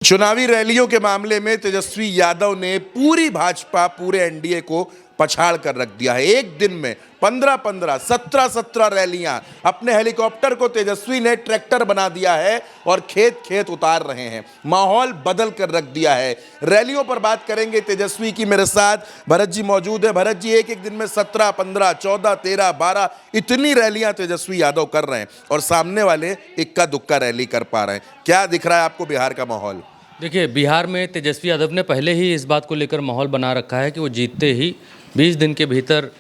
चुनावी रैलियों के मामले में तेजस्वी यादव ने पूरी भाजपा पूरे एनडीए को पछाड़ कर रख दिया है। एक दिन में 15-15, 17-17 रैलियां, अपने हेलीकॉप्टर को तेजस्वी ने ट्रैक्टर बना दिया है और खेत खेत उतार रहे हैं। माहौल बदल कर रख दिया है। रैलियों पर बात करेंगे तेजस्वी की। मेरे साथ भरत जी मौजूद है। भरत जी, एक एक दिन में 17, 15, 14, 13, 12 इतनी रैलियां तेजस्वी यादव कर रहे हैं और सामने वाले इक्का दुक्का रैली कर पा रहे हैं। क्या दिख रहा है आपको बिहार का माहौल? देखिए, बिहार में तेजस्वी यादव ने पहले ही इस बात को लेकर माहौल बना रखा है कि वो जीतते ही 20 दिन के भीतर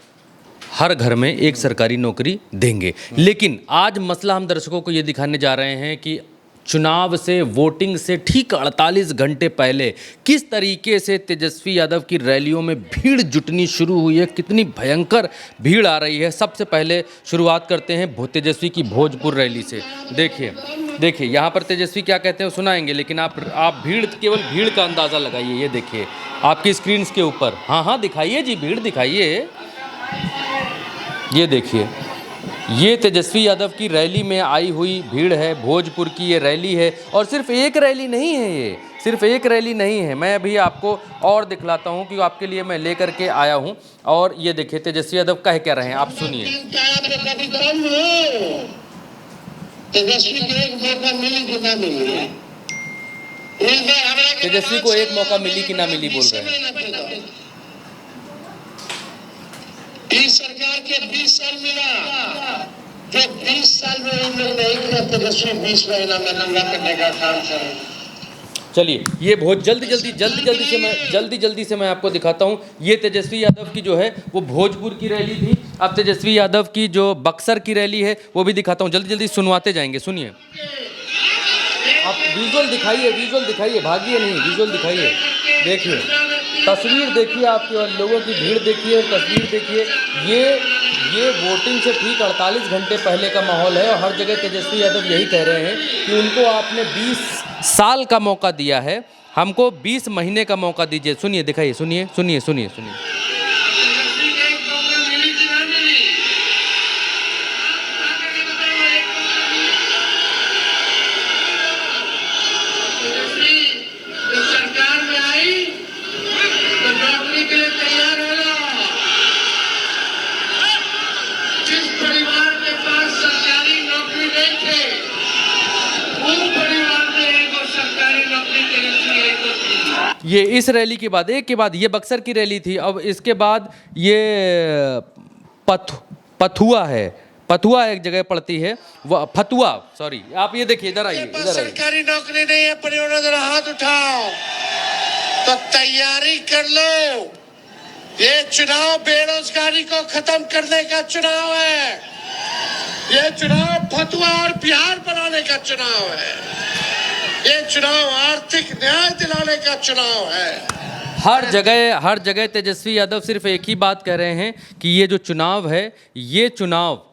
हर घर में एक सरकारी नौकरी देंगे। लेकिन आज मसला हम दर्शकों को ये दिखाने जा रहे हैं कि चुनाव से, वोटिंग से ठीक 48 घंटे पहले किस तरीके से तेजस्वी यादव की रैलियों में भीड़ जुटनी शुरू हुई है, कितनी भयंकर भीड़ आ रही है। सबसे पहले शुरुआत करते हैं तेजस्वी की भोजपुर रैली से। देखिए यहाँ पर तेजस्वी क्या कहते हैं सुनाएंगे, लेकिन आप भीड़, केवल भीड़ का अंदाज़ा लगाइए। ये देखिए आपकी स्क्रीन के ऊपर, हाँ दिखाइए जी, भीड़ दिखाइए। ये देखिए, ये तेजस्वी यादव की रैली में आई हुई भीड़ है। भोजपुर की ये रैली है और सिर्फ एक रैली नहीं है, ये सिर्फ एक रैली नहीं है। मैं अभी आपको और दिखलाता हूँ कि आपके लिए मैं लेकर के आया हूँ। और ये देखिए तेजस्वी यादव कह क्या रहे हैं, आप सुनिए। तेजस्वी को एक मौका मिली कि ना मिली, तेजस्वी को एक मौका मिली कि ना मिली बोल रहे हैं। इस सरकार के 20 साल मिला, जो 20 साल में उन लोग नहीं किया, तेजस्वी 20 महीना में पूरा करने का काम करें। चलिए, ये बहुत जल्दी से मैं आपको दिखाता हूँ। ये तेजस्वी यादव की जो है वो भोजपुर की रैली थी। अब तेजस्वी यादव की जो बक्सर की रैली है वो भी दिखाता हूँ। जल्दी सुनवाते जाएंगे, सुनिए। आप विजुअल दिखाइए, भागिए नहीं, विजुअल दिखाइए। देखिए, तस्वीर देखिए, आप लोगों की भीड़ देखिए, तस्वीर देखिए। ये वोटिंग से ठीक 48 घंटे पहले का माहौल है और हर जगह तेजस्वी यादव यही कह रहे हैं कि उनको आपने 20 साल का मौका दिया है, हमको 20 महीने का मौका दीजिए। सुनिए, दिखाइए, सुनिए। सरकार में आई तो नौकरी के लिए तैयार हो जाओ। जिस परिवार के पास सरकारी नौकरी नहीं थे, उस परिवार में एक और सरकारी नौकरी तेजस्वी। ये इस रैली के बाद, एक के बाद ये बक्सर की रैली थी। अब इसके बाद ये पथुआ है, पथुआ एक जगह पड़ती है, वो फतुआ, सॉरी। आप ये देखिए, इधर आइए। सरकारी नौकरी नहीं है, परिवार जरा हाथ उठाओ तो तैयारी कर लो। ये चुनाव बेरोजगारी को खत्म करने का चुनाव है। ये चुनाव फतुआ और बिहार बनाने का चुनाव है। ये चुनाव आर्थिक न्याय दिलाने का चुनाव है। हर जगह तेजस्वी यादव सिर्फ एक ही बात कह रहे हैं कि ये जो चुनाव है, ये चुनाव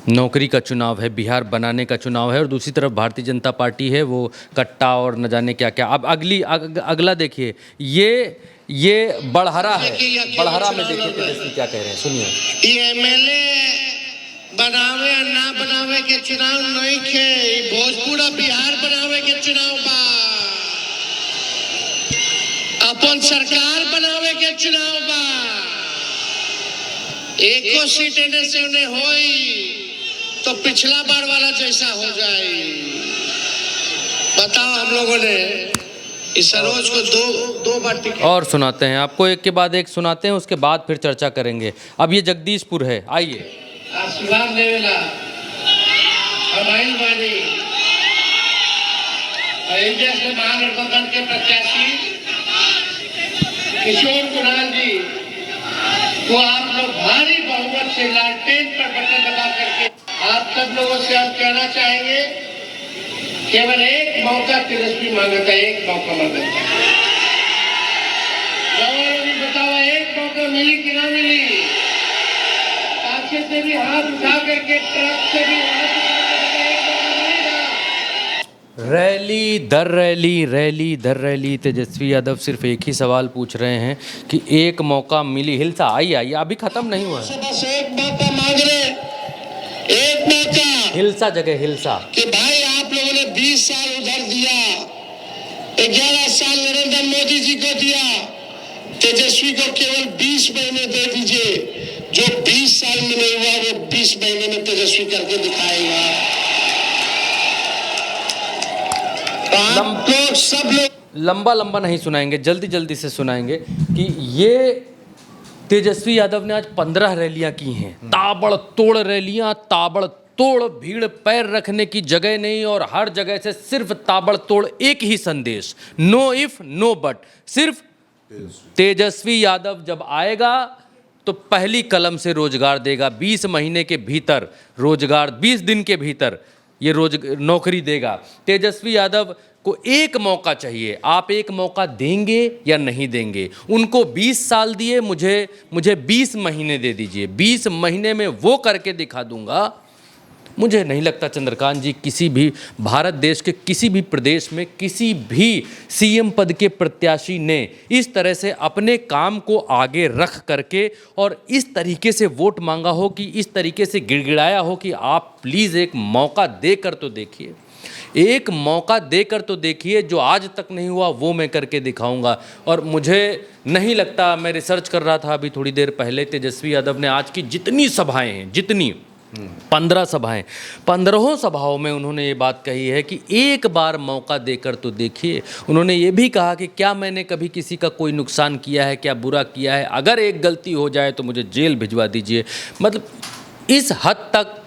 नौकरी का चुनाव है, बिहार बनाने का चुनाव है। और दूसरी तरफ भारतीय जनता पार्टी है, वो कट्टा और न जाने क्या क्या। अब अगला देखिए, ये बड़हरा है। बड़हरा में देखिए तेजस्वी क्या कह रहे हैं, सुनिए। ये एमएलए बनावे या ना बनावे के चुनाव नहीं खे, भोजपुर बिहार बनावे के चुनाव बा, अपन सरकार बनावे के चुनाव बा। एको सीट एने से उन्हें होई तो पिछला बार वाला जैसा हो जाए। बताओ, हम लोगों ने इस सरोज को दो बार टिकट और सुनाते हैं आपको, एक के बाद एक सुनाते हैं, उसके बाद फिर चर्चा करेंगे। अब ये जगदीशपुर है, आइए। आशीर्वाद लेवेला हमारी वाली अयोध्या से महागठबंधन के प्रत्याशी किशोर कुणाल जी को आप लोग भारी बहुमत से लालटेन पर बटन दबा करके आप सब लोगों से हम कहना चाहेंगे, केवल एक मौका तेजस्वी मांगा था, एक मौका मांगा था। बताओ, एक मौका मिली कि ना मिली? पाछे से भी हाथ उठा करके, ट्रक से भी हाथ उठा करके एक मौका मिलेगा। रैली दर रैली तेजस्वी यादव सिर्फ एक ही सवाल पूछ रहे हैं कि एक मौका मिली। हिलसा आइए, अभी खत्म नहीं हुआ है। बस एक मौका मांग रहे, एक मौका। हिलसा जगह हिलसा कि भाई आप लोगों ने 20 साल उधर दिया, 11 साल नरेंद्र मोदी जी को दिया, तेजस्वी को केवल 20 महीने दे दीजिए। जो 20 साल में नहीं हुआ वो 20 महीने में तेजस्वी करके दिखाएगा। आप लोग सब लोग लंबा लंबा नहीं सुनाएंगे, जल्दी जल्दी से सुनाएंगे कि ये तेजस्वी यादव ने आज 15 रैलियां की हैं, ताबड़तोड़ रैलियां, ताबड़तोड़ भीड़, पैर रखने की जगह नहीं, और हर जगह से सिर्फ ताबड़तोड़ एक ही संदेश, नो इफ नो बट। सिर्फ तेजस्वी यादव जब आएगा तो पहली कलम से रोजगार देगा, 20 महीने के भीतर रोजगार, 20 दिन के भीतर ये नौकरी देगा। तेजस्वी यादव को एक मौका चाहिए, आप एक मौका देंगे या नहीं देंगे? उनको 20 साल दिए, मुझे 20 महीने दे दीजिए, 20 महीने में वो करके दिखा दूंगा। मुझे नहीं लगता चंद्रकांत जी किसी भी भारत देश के किसी भी प्रदेश में किसी भी सीएम पद के प्रत्याशी ने इस तरह से अपने काम को आगे रख करके और इस तरीके से वोट मांगा हो, कि इस तरीके से गिड़गिड़ाया हो कि आप प्लीज़ एक मौका देकर तो देखिए, एक मौका देकर तो देखिए, जो आज तक नहीं हुआ वो मैं करके दिखाऊंगा। और मुझे नहीं लगता, मैं रिसर्च कर रहा था अभी थोड़ी देर पहले, तेजस्वी यादव ने आज की जितनी सभाएं हैं, जितनी 15 सभाएं, 15 सभाओं में उन्होंने ये बात कही है कि एक बार मौका देकर तो देखिए। उन्होंने ये भी कहा कि क्या मैंने कभी किसी का कोई नुकसान किया है, क्या बुरा किया है, अगर एक गलती हो जाए तो मुझे जेल भिजवा दीजिए। मतलब इस हद तक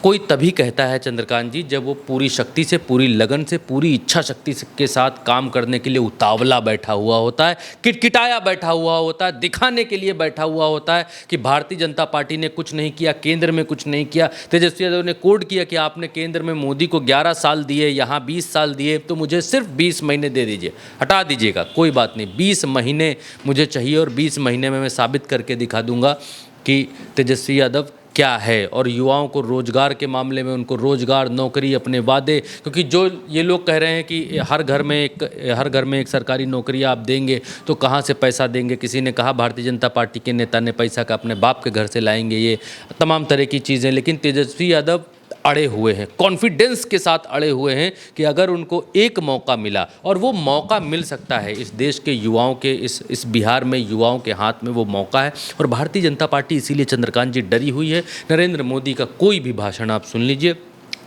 कोई तभी कहता है चंद्रकांत जी जब वो पूरी शक्ति से, पूरी लगन से, पूरी इच्छा शक्ति के साथ काम करने के लिए उतावला बैठा हुआ होता है, किटकिटाया बैठा हुआ होता है, दिखाने के लिए बैठा हुआ होता है कि भारतीय जनता पार्टी ने कुछ नहीं किया, केंद्र में कुछ नहीं किया। तेजस्वी यादव ने कोड किया कि आपने केंद्र में मोदी को 11 साल दिए, यहाँ 20 साल दिए, तो मुझे सिर्फ 20 महीने दे दीजिए, हटा दीजिएगा, कोई बात नहीं, 20 महीने मुझे चाहिए और 20 महीने में मैं साबित करके दिखा दूंगा कि तेजस्वी यादव क्या है। और युवाओं को रोज़गार के मामले में उनको रोज़गार, नौकरी, अपने वादे, क्योंकि जो ये लोग कह रहे हैं कि हर घर में एक सरकारी नौकरी आप देंगे, तो कहाँ से पैसा देंगे? किसी ने कहा भारतीय जनता पार्टी के नेता ने पैसा का अपने बाप के घर से लाएंगे, ये तमाम तरह की चीज़ें। लेकिन तेजस्वी यादव अड़े हुए हैं, कॉन्फिडेंस के साथ अड़े हुए हैं कि अगर उनको एक मौका मिला, और वो मौका मिल सकता है इस देश के युवाओं के, इस बिहार में युवाओं के हाथ में वो मौका है। और भारतीय जनता पार्टी इसीलिए चंद्रकांत जी डरी हुई है। नरेंद्र मोदी का कोई भी भाषण आप सुन लीजिए,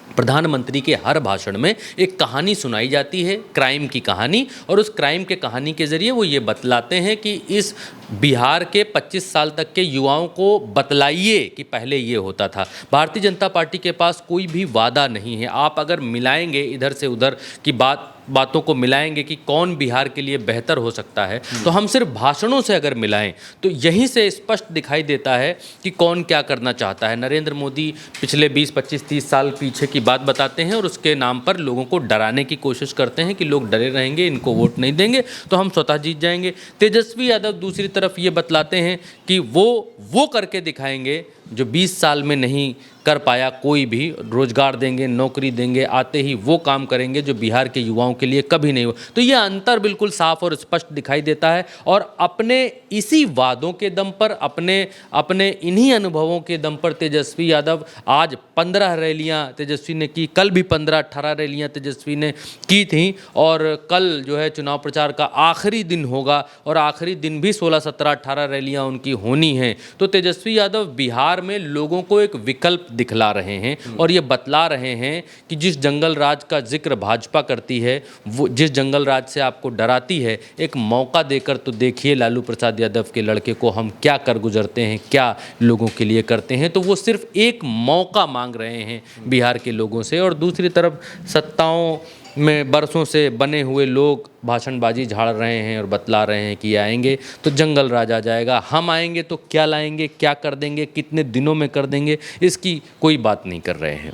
प्रधानमंत्री के हर भाषण में एक कहानी सुनाई जाती है, क्राइम की कहानी, और उस क्राइम के कहानी के ज़रिए वो ये बतलाते हैं कि इस बिहार के 25 साल तक के युवाओं को बतलाइए कि पहले ये होता था। भारतीय जनता पार्टी के पास कोई भी वादा नहीं है। आप अगर मिलाएंगे इधर से उधर की बातों को मिलाएंगे कि कौन बिहार के लिए बेहतर हो सकता है, तो हम सिर्फ भाषणों से अगर मिलाएं तो यहीं से स्पष्ट दिखाई देता है कि कौन क्या करना चाहता है। नरेंद्र मोदी पिछले 20, 25, 30 साल पीछे की बात बताते हैं और उसके नाम पर लोगों को डराने की कोशिश करते हैं कि लोग डरे रहेंगे, इनको वोट नहीं देंगे तो हम स्वतः जीत जाएंगे। तेजस्वी यादव दूसरी तरफ ये बतलाते हैं कि वो करके दिखाएंगे जो 20 साल में नहीं कर पाया कोई भी, रोजगार देंगे, नौकरी देंगे, आते ही वो काम करेंगे जो बिहार के युवाओं के लिए कभी नहीं हुआ। तो ये अंतर बिल्कुल साफ और स्पष्ट दिखाई देता है। और अपने इसी वादों के दम पर, अपने इन्हीं अनुभवों के दम पर तेजस्वी यादव आज 15 रैलियां तेजस्वी ने की, कल भी 15-18 रैलियां तेजस्वी ने की थी, और कल जो है चुनाव प्रचार का आखिरी दिन होगा और आखिरी दिन भी 16, 17, 18 रैलियां उनकी होनी हैं। तो तेजस्वी यादव बिहार में लोगों को एक विकल्प दिखला रहे हैं और ये बतला रहे हैं कि जिस जंगल राज का जिक्र भाजपा करती है, वो जिस जंगल राज से आपको डराती है, एक मौका देकर तो देखिए लालू प्रसाद यादव के लड़के को हम क्या कर गुजरते हैं, क्या लोगों के लिए करते हैं। तो वो सिर्फ एक मौका मांग रहे हैं बिहार के लोगों से। और दूसरी तरफ सत्ताओं में बरसों से बने हुए लोग भाषणबाजी झाड़ रहे हैं और बतला रहे हैं कि आएंगे तो जंगल राज आ जाएगा, हम आएंगे तो क्या लाएंगे, क्या कर देंगे, कितने दिनों में कर देंगे, इसकी कोई बात नहीं कर रहे हैं।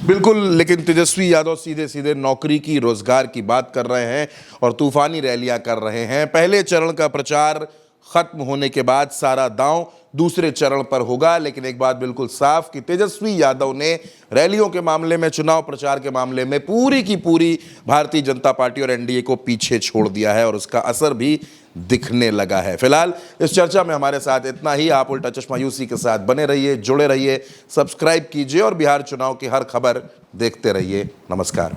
बिल्कुल, लेकिन तेजस्वी यादव सीधे सीधे नौकरी की, रोजगार की बात कर रहे हैं और तूफानी रैलियां कर रहे हैं। पहले चरण का प्रचार खत्म होने के बाद सारा दांव दूसरे चरण पर होगा। लेकिन एक बात बिल्कुल साफ कि तेजस्वी यादव ने रैलियों के मामले में, चुनाव प्रचार के मामले में पूरी की पूरी भारतीय जनता पार्टी और एनडीए को पीछे छोड़ दिया है और उसका असर भी दिखने लगा है। फिलहाल इस चर्चा में हमारे साथ इतना ही। आप उल्टा चश्मा यूसी के साथ बने रहिए, जुड़े रहिए, सब्सक्राइब कीजिए और बिहार चुनाव की हर खबर देखते रहिए। नमस्कार।